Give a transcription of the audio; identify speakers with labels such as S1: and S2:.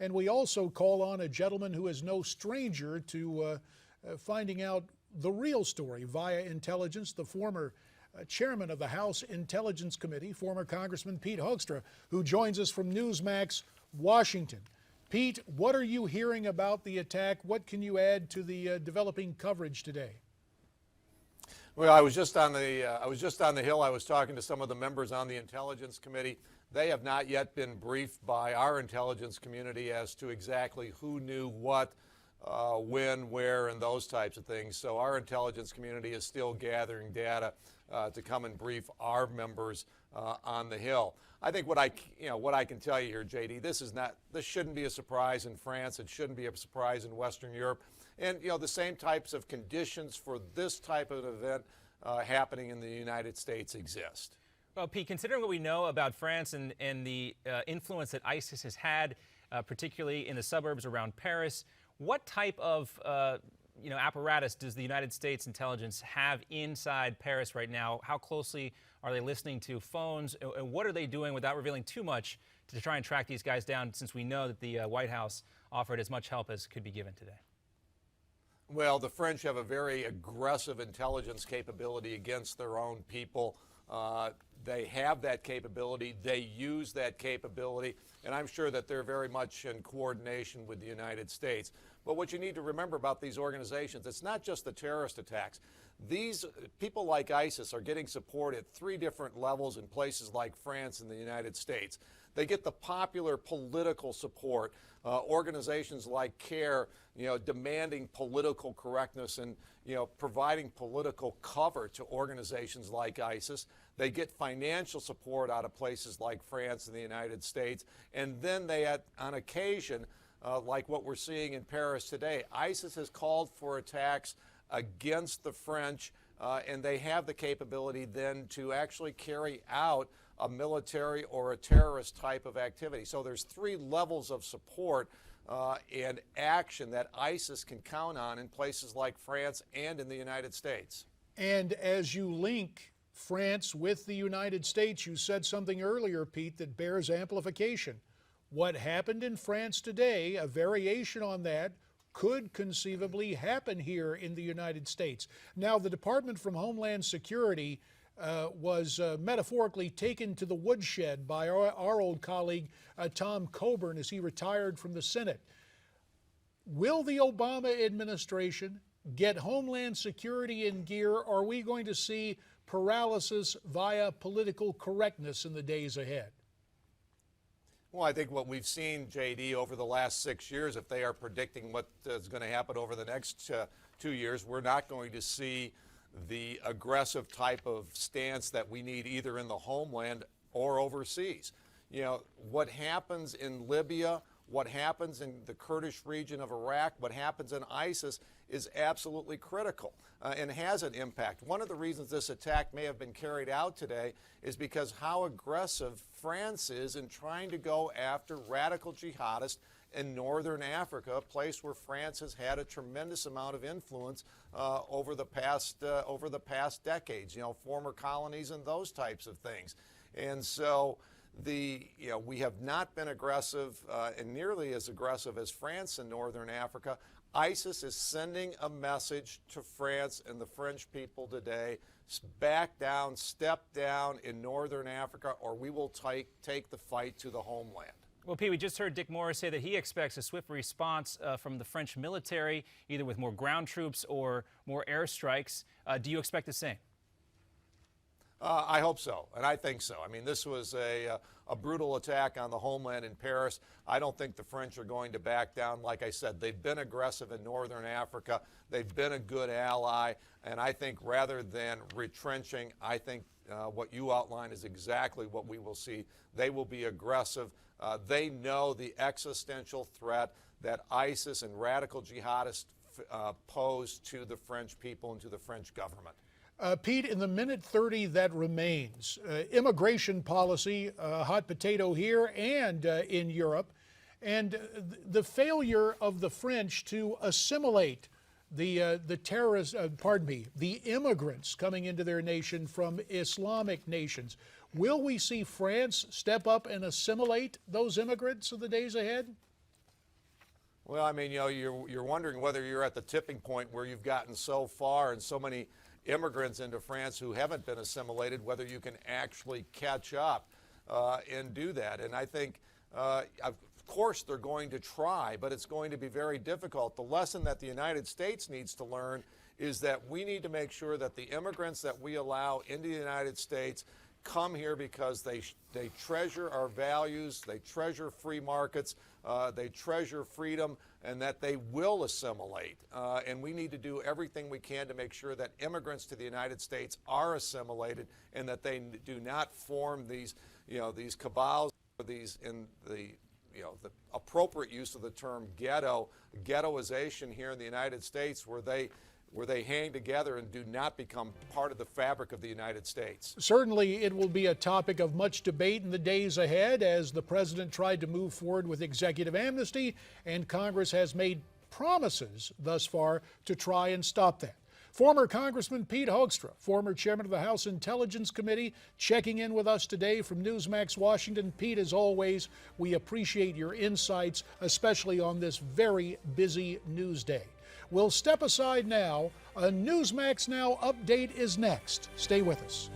S1: And we also call on a gentleman who is no stranger to finding out the real story via intelligence, the former chairman of the House Intelligence Committee, former Congressman Pete Hoekstra, who joins us from Newsmax, Washington. Pete, what are you hearing about the attack? What can you add to the developing coverage today?
S2: Well, I was just on the Hill. I was talking to some of the members on the Intelligence Committee. They have not yet been briefed by our intelligence community as to exactly who knew what, when, where, and those types of things. So our intelligence community is still gathering data to come and brief our members on the Hill. I think what I can tell you here, JD, this shouldn't be a surprise in France. It shouldn't be a surprise in Western Europe. And the same types of conditions for this type of event happening in the United States exist.
S3: Well, Pete, considering what we know about France and the influence that ISIS has had, particularly in the suburbs around Paris, what type of apparatus does the United States intelligence have inside Paris right now? How closely are they listening to phones? And what are they doing, without revealing too much, to try and track these guys down, since we know that the White House offered as much help as could be given today?
S2: Well, the French have a very aggressive intelligence capability against their own people. They have that capability. They use that capability. And I'm sure that they're very much in coordination with the United States. But what you need to remember about these organizations, it's not just the terrorist attacks. These people like ISIS are getting support at 3 different levels in places like France and the United States. They get the popular political support, organizations like CARE, demanding political correctness and, providing political cover to organizations like ISIS. They get financial support out of places like France and the United States. And then they, on occasion, like what we're seeing in Paris today, ISIS has called for attacks against the French, and they have the capability then to actually carry out a military or a terrorist type of activity. So there's 3 levels of support and action that ISIS can count on in places like France and in the United States.
S1: And as you link France with the United States, you said something earlier, Pete, that bears amplification. What happened in France today, a variation on that, could conceivably happen here in the United States. Now, the Department from Homeland Security was metaphorically taken to the woodshed by our old colleague Tom Coburn as he retired from the Senate. Will the Obama administration get Homeland Security in gear, or are we going to see paralysis via political correctness in the days ahead?
S2: Well, I think what we've seen, JD, over the last 6 years, if they are predicting what is going to happen over the next 2 years, we're not going to see the aggressive type of stance that we need either in the homeland or overseas. What happens in Libya, what happens in the Kurdish region of Iraq, what happens in ISIS is absolutely critical and has an impact. One of the reasons this attack may have been carried out today is because how aggressive France is in trying to go after radical jihadists in northern Africa, a place where France has had a tremendous amount of influence over the past decades, former colonies and those types of things. And so we have not been aggressive and nearly as aggressive as France in northern Africa. ISIS is sending a message to France and the French people today: back down, step down in northern Africa, or we will take the fight to the homeland.
S3: Well, Pete, we just heard Dick Morris say that he expects a swift response from the French military, either with more ground troops or more airstrikes. Do you expect the same?
S2: I hope so, and I think so. I mean, this was a brutal attack on the homeland in Paris. I don't think the French are going to back down. Like I said, they've been aggressive in northern Africa. They've been a good ally, and I think rather than retrenching, I think what you outlined is exactly what we will see. They will be aggressive. They know the existential threat that ISIS and radical jihadists pose to the French people and to the French government.
S1: Pete, in the minute 30 that remains, immigration policy, hot potato here and in Europe, and the failure of the French to assimilate the immigrants coming into their nation from Islamic nations. Will we see France step up and assimilate those immigrants in the days ahead?
S2: Well, I mean, you know, you're wondering whether you're at the tipping point where you've gotten so far and so many immigrants into France who haven't been assimilated, whether you can actually catch up and do that. And I think, of course, they're going to try, but it's going to be very difficult. The lesson that the United States needs to learn is that we need to make sure that the immigrants that we allow into the United States come here because they treasure our values, they treasure free markets, they treasure freedom, and that they will assimilate. And we need to do everything we can to make sure that immigrants to the United States are assimilated and that they do not form these, you know, these cabals, these in the, you know, the appropriate use of the term ghettoization here in the United States, where they hang together and do not become part of the fabric of the United States.
S1: Certainly, it will be a topic of much debate in the days ahead as the president tried to move forward with executive amnesty, and Congress has made promises thus far to try and stop that. Former Congressman Pete Hoekstra, former chairman of the House Intelligence Committee, checking in with us today from Newsmax Washington. Pete, as always, we appreciate your insights, especially on this very busy news day. We'll step aside now. A Newsmax Now update is next. Stay with us.